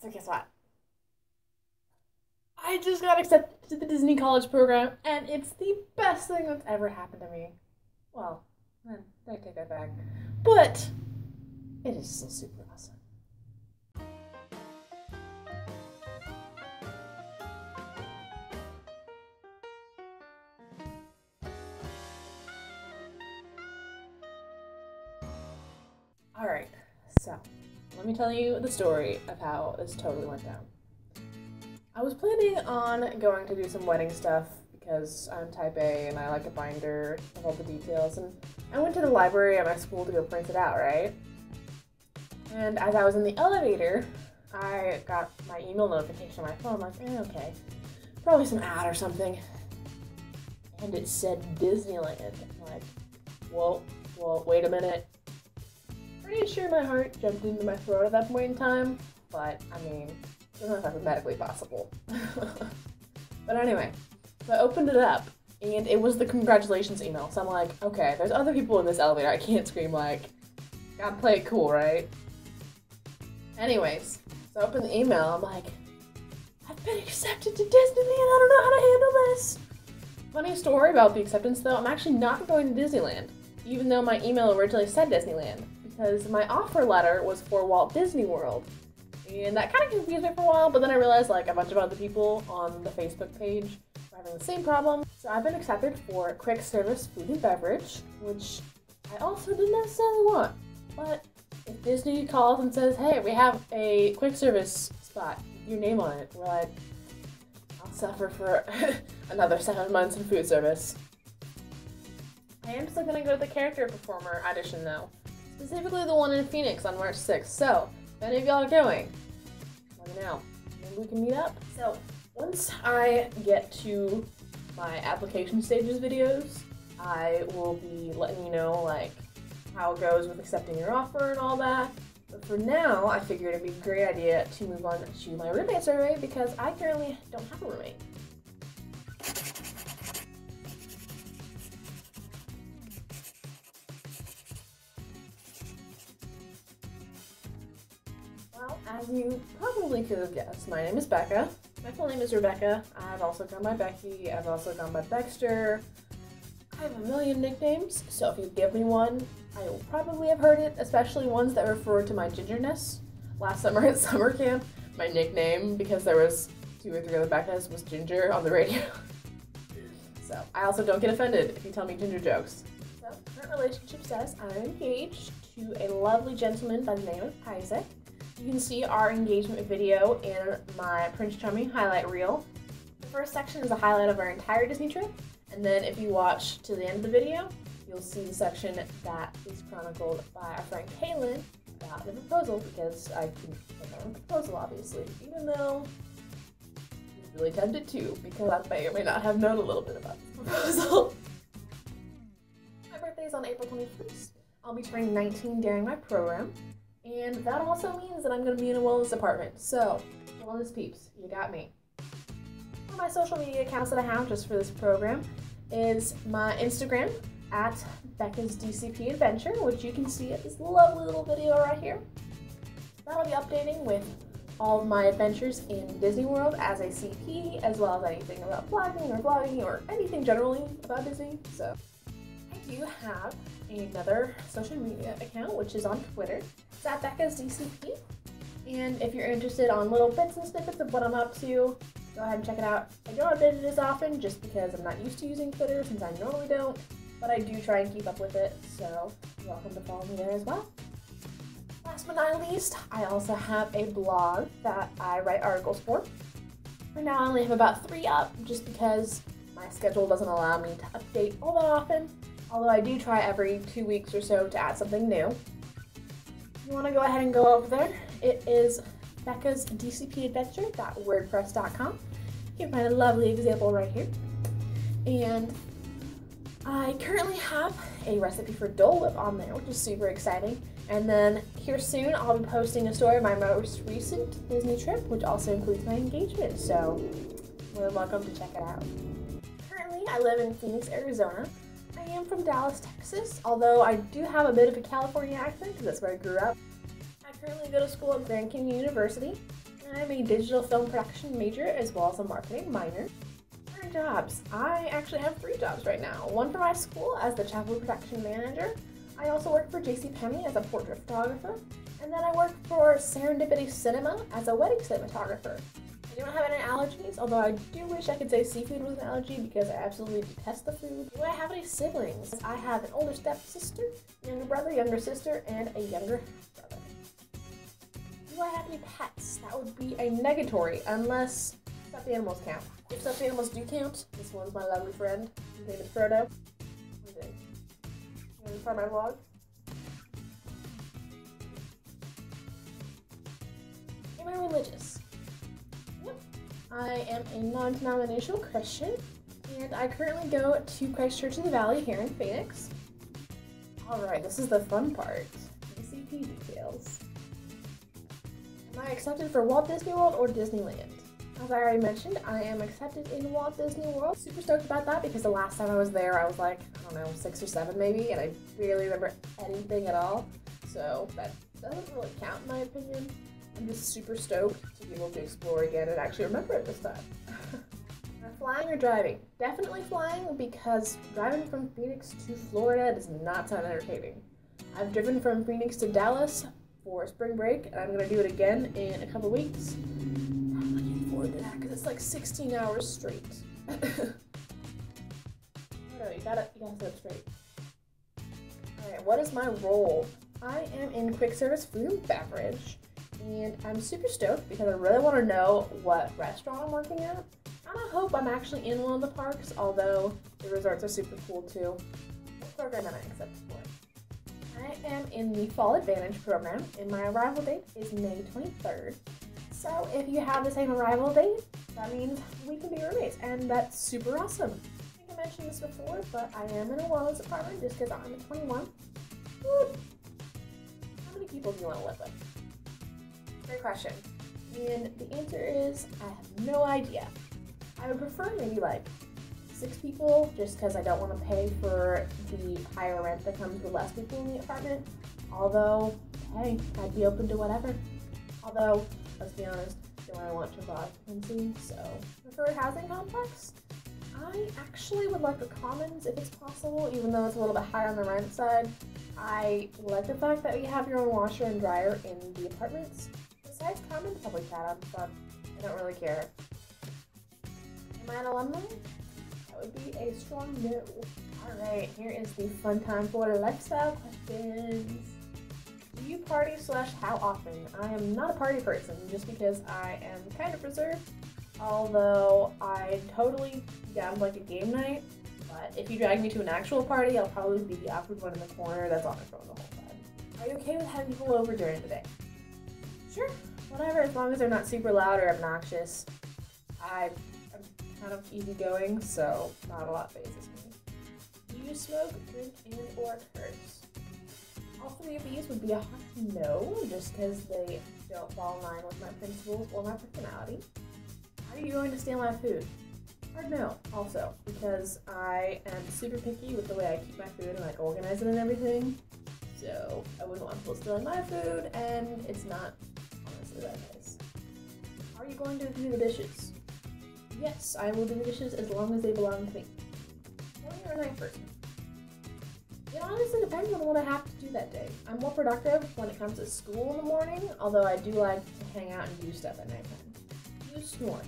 So guess what? I just got accepted to the Disney College program, and it's the best thing that's ever happened to me. Well, I take that back. But it is still super awesome. Alright, so let me tell you the story of how this totally went down. I was planning on going to do some wedding stuff because I'm type A and I like a binder of all the details, and I went to the library at my school to go print it out, right? And as I was in the elevator, I got my email notification on my phone, like, okay, probably some ad or something. And it said Disneyland. I'm like, whoa, wait a minute. Pretty sure my heart jumped into my throat at that point in time, but I mean, I don't know if that's medically possible. But anyway, so I opened it up, and it was the congratulations email. So I'm like, okay, there's other people in this elevator. I can't scream, like, gotta play it cool, right? Anyways, so I open the email. I'm like, I've been accepted to Disneyland. I don't know how to handle this. Funny story about the acceptance, though. I'm actually not going to Disneyland, even though my email originally said Disneyland, because my offer letter was for Walt Disney World. And that kind of confused me for a while, but then I realized like a bunch of other people on the Facebook page were having the same problem. So I've been accepted for quick service food and beverage, which I also didn't necessarily want. But if Disney calls and says, hey, we have a quick service spot, your name on it, we're like, I'll suffer for another 7 months in food service. I am still gonna go to the character performer audition though. Specifically the one in Phoenix on March 6th. So, if any of y'all are going, let me know. Maybe we can meet up. So, once I get to my application stages videos, I will be letting you know, like, how it goes with accepting your offer and all that. But for now, I figured it'd be a great idea to move on to my roommate survey because I currently don't have a roommate. Well, as you probably could have guessed, my name is Becca. My full name is Rebecca. I've also gone by Becky. I've also gone by Baxter. I have a million nicknames, so if you give me one, I will probably have heard it, especially ones that refer to my gingerness. Last summer at summer camp, my nickname, because there was 2 or 3 other Beccas, was Ginger on the radio. So I also don't get offended if you tell me ginger jokes. So, current relationship status, I'm engaged to a lovely gentleman by the name of Isaac. You can see our engagement video in my Prince Charming highlight reel. The first section is a highlight of our entire Disney trip, and then if you watch to the end of the video, you'll see the section that is chronicled by our friend Kaylin about the proposal, because I couldn't get my own proposal, obviously, even though I was really tempted to, because I may or may not have known a little bit about the proposal. My birthday is on April 21st. I'll be turning 19 during my program. And that also means that I'm going to be in a wellness department. So, wellness peeps, you got me. One of my social media accounts that I have just for this program is my Instagram at Becca's DCP Adventure, which you can see at this lovely little video right here. That'll be updating with all of my adventures in Disney World as a CP, as well as anything about blogging or vlogging or anything generally about Disney. So, I do have another social media account, which is on Twitter. It's at Becca's DCP. And if you're interested on little bits and snippets of what I'm up to, go ahead and check it out. I don't update it as often just because I'm not used to using Twitter since I normally don't, but I do try and keep up with it, so you're welcome to follow me there as well. Last but not least, I also have a blog that I write articles for. Right now I only have about 3 up just because my schedule doesn't allow me to update all that often, although I do try every 2 weeks or so to add something new. If you want to go ahead and go over there, it is Becca's DCPadventure.wordpress.com. You can find a lovely example right here. And I currently have a recipe for Dole Whip on there, which is super exciting. And then here soon, I'll be posting a story of my most recent Disney trip, which also includes my engagement. So you're welcome to check it out. Currently, I live in Phoenix, Arizona. I am from Dallas, Texas, although I do have a bit of a California accent because that's where I grew up. I currently go to school at Grand Canyon University, and I'm a digital film production major as well as a marketing minor. Current jobs. I actually have 3 jobs right now. One for my school as the chapel production manager. I also work for JCP as a portrait photographer. And then I work for Serendipity Cinema as a wedding cinematographer. I don't have any allergies, although I do wish I could say seafood was an allergy because I absolutely detest the food. Do I have any siblings? I have an older stepsister, younger brother, younger sister, and a younger brother. Do I have any pets? That would be a negatory, unless stuffed animals count. If stuffed animals do count, this one's my lovely friend. His name is Frodo. What do you think? You want to start my vlog? Am I religious? Yep. I am a non-denominational Christian, and I currently go to Christ Church in the Valley here in Phoenix. Alright, this is the fun part. DCP details. Am I accepted for Walt Disney World or Disneyland? As I already mentioned, I am accepted in Walt Disney World. Super stoked about that because the last time I was there, I was like, I don't know, 6 or 7 maybe, and I barely remember anything at all. So that doesn't really count in my opinion. I'm just super stoked to be able to explore again and actually remember it this time. Flying or driving? Definitely flying because driving from Phoenix to Florida does not sound entertaining. I've driven from Phoenix to Dallas for spring break and I'm going to do it again in a couple weeks. I'm looking forward to that because it's like 16 hours straight. No, you gotta sit up straight. Alright, what is my role? I am in quick service food and beverage. And I'm super stoked because I really want to know what restaurant I'm working at. And I hope I'm actually in one of the parks, although the resorts are super cool too. What program am I accepted for? I am in the Fall Advantage program, and my arrival date is May 23rd. So if you have the same arrival date, that means we can be roommates, and that's super awesome. I think I mentioned this before, but I am in a wellness apartment just because I'm 21. Woo. How many people do you want to live with? Great question. And the answer is, I have no idea. I would prefer maybe like 6 people, just because I don't want to pay for the higher rent that comes with less people in the apartment. Although, hey, I'd be open to whatever. Although, let's be honest, do I want to buy occupancy? So, preferred housing complex? I actually would like the commons if it's possible, even though it's a little bit higher on the rent side. I like the fact that we have your own washer and dryer in the apartments. Besides common public cat, but I don't really care. Am I an alumni? That would be a strong no. Alright, here is the fun time for lifestyle questions. Do you party / how often? I am not a party person just because I am kind of reserved. Although I totally down like a game night. But if you drag me to an actual party, I'll probably be the awkward one in the corner that's on my phone the whole time. Are you okay with having people over during the day? Sure, whatever, as long as they're not super loud or obnoxious. I'm kind of easygoing, so not a lot phases me. Do you smoke, drink, and or curse? All 3 of these would be a hot no, just because they don't fall in line with my principles or my personality. Are you going to steal my food? Hard no, also, because I am super picky with the way I keep my food and like organize it and everything. So I wouldn't want people stealing my food, and it's not honestly that nice. Are you going to do the dishes? Yes, I will do the dishes as long as they belong to me. Morning or night person? It honestly depends on what I have to do that day. I'm more productive when it comes to school in the morning, although I do like to hang out and do stuff at nighttime. Do you snore?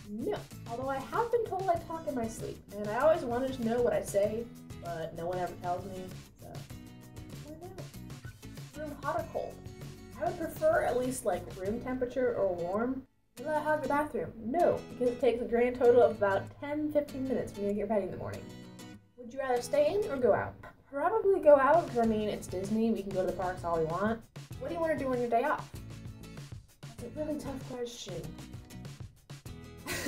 No, although I have been told I talk in my sleep, and I always wanted to know what I say, but no one ever tells me, so I don't know. Room hot or cold? I would prefer at least like room temperature or warm. Will I hog the bathroom? No, because it takes a grand total of about 10-15 minutes for me to get ready in the morning. Would you rather stay in or go out? Probably go out, because I mean, it's Disney, we can go to the parks all we want. What do you want to do on your day off? That's a really tough question.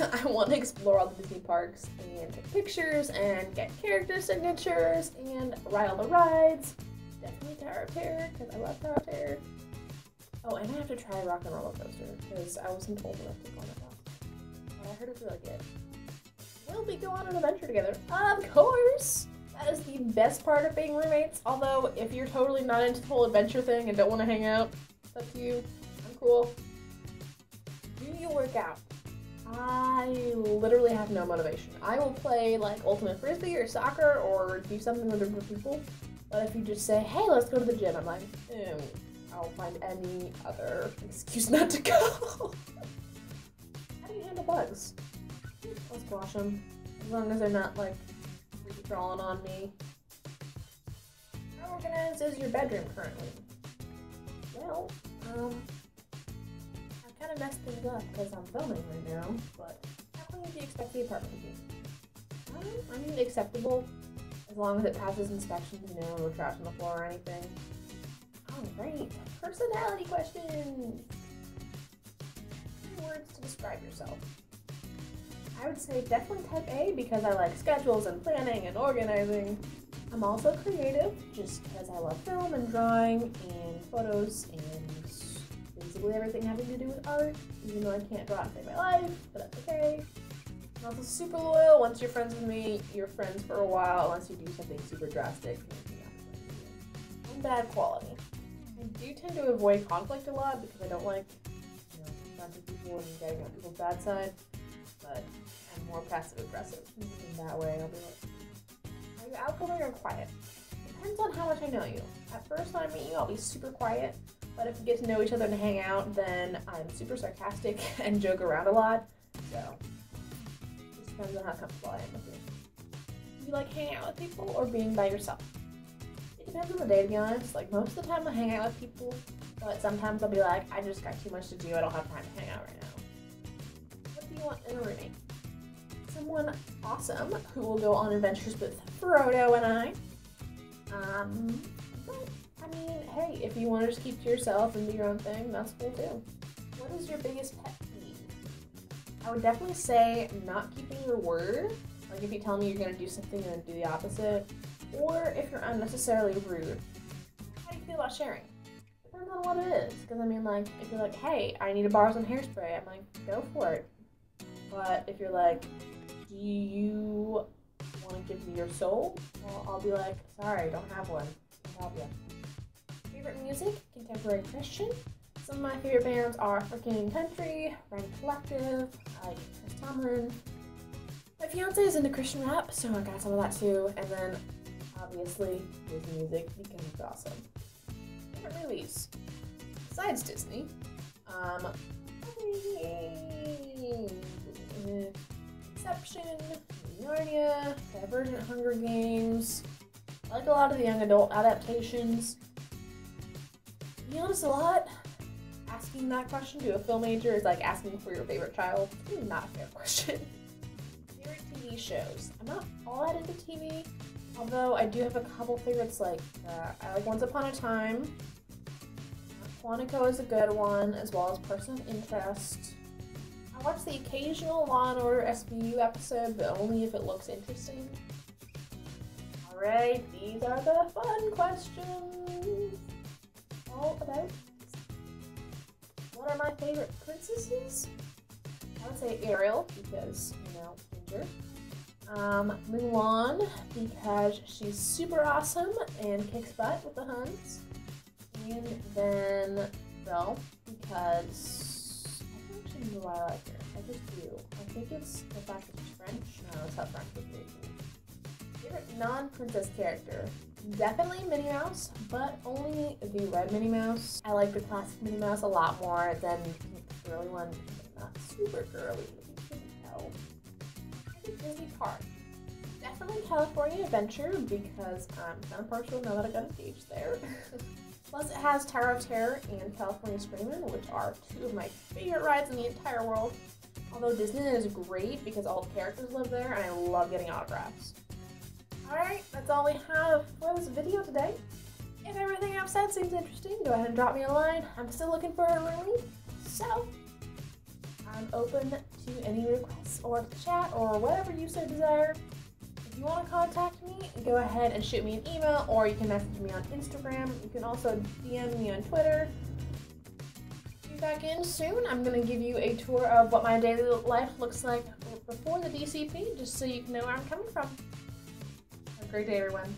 I want to explore all the Disney parks and take pictures and get character signatures and ride all the rides. Definitely Tower of Terror, because I love Tower of Terror. Oh, and I have to try Rock and Roller Coaster, because I wasn't old enough to go on it last. But I heard it's really good. Will we go on an adventure together? Of course! That is the best part of being roommates. Although, if you're totally not into the whole adventure thing and don't want to hang out, it's up to you. I'm cool. work out. I literally have no motivation. I will play like ultimate frisbee or soccer or do something with a group of people. But if you just say, hey, let's go to the gym, I'm like, I'll find any other excuse not to go. How do you handle bugs? I'll squash them. As long as they're not like crawling on me. How organized is your bedroom currently? Well, I kind of messed things up because I'm filming right now, but how clean do you expect the apartment to be? I mean, acceptable, as long as it passes inspections, you know, no trash on the floor or anything. Oh, great. Personality questions! 3 words to describe yourself. I would say definitely type A because I like schedules and planning and organizing. I'm also creative just because I love film and drawing and photos and basically everything having to do with art, even though I can't draw and save my life, but that's okay. I'm also super loyal. Once you're friends with me, you're friends for a while unless you do something super drastic. And bad quality. I do tend to avoid conflict a lot because I don't like, confronting people and getting on people's bad side, but I'm more passive aggressive. In that way, I'll be like, are you outgoing or quiet? Depends on how much I know you. At first, when I meet you, I'll be super quiet. But if we get to know each other and hang out, then I'm super sarcastic and joke around a lot. So, it just depends on how comfortable I am with you. Do you like hanging out with people or being by yourself? It depends on the day, to be honest. Like, most of the time I hang out with people, but sometimes I'll be like, I just got too much to do, I don't have time to hang out right now. What do you want in a roommate? Someone awesome who will go on adventures with Frodo and I. I mean, hey, if you want to just keep to yourself and do your own thing, that's cool too. What is your biggest pet peeve? I would definitely say not keeping your word. Like if you tell me you're going to do something and then do the opposite. Or if you're unnecessarily rude. How do you feel about sharing? Depends on what it is. Because I mean, like, if you're like, hey, I need to borrow some hairspray, I'm like, go for it. But if you're like, do you want to give me your soul? Well, I'll be like, sorry, I don't have one. I'll help you. Favorite music? Contemporary Christian. Some of my favorite bands are Freaking Country, Ryan Collective, I like Chris Tomlin. My fiance is into Christian rap, so I got some of that too. And then, obviously, Disney music because it's awesome. Favorite movies? Besides Disney, Inception, Narnia, Divergent, Hunger Games. I like a lot of the young adult adaptations. To be honest, a lot. Asking that question to a film major is like asking for your favorite child. It's really not a fair question. Favorite TV shows. I'm not all that into TV, although I do have a couple favorites like, I like Once Upon a Time. Quantico is a good one, as well as Person of Interest. I watch the occasional Law & Order SVU episode, but only if it looks interesting. Alright, these are the fun questions. All about what are my favorite princesses? I would say Ariel, because, Ginger. Mulan, because she's super awesome and kicks butt with the Huns. And then Belle, because I don't actually know why I like her. I just do. I think it's the fact that she's French. No, it's not French, it's really cool. Favorite non-princess character? Definitely Minnie Mouse, but only the red Minnie Mouse. I like the classic Minnie Mouse a lot more than the girly one. Not super girly, you couldn't tell. Favorite Disney park? Definitely California Adventure, because I'm kind of partial now that I got engaged there. Plus, it has Tower of Terror and California Screamin', which are 2 of my favorite rides in the entire world. Although Disneyland is great because all the characters live there, and I love getting autographs. Alright, that's all we have for this video today. If everything I've said seems interesting, go ahead and drop me a line. I'm still looking for a roomie, so I'm open to any requests or chat or whatever you so desire. If you want to contact me, go ahead and shoot me an email, or you can message me on Instagram. You can also DM me on Twitter. Be back in soon. I'm going to give you a tour of what my daily life looks like before the DCP, just so you can know where I'm coming from. Have a great day, everyone.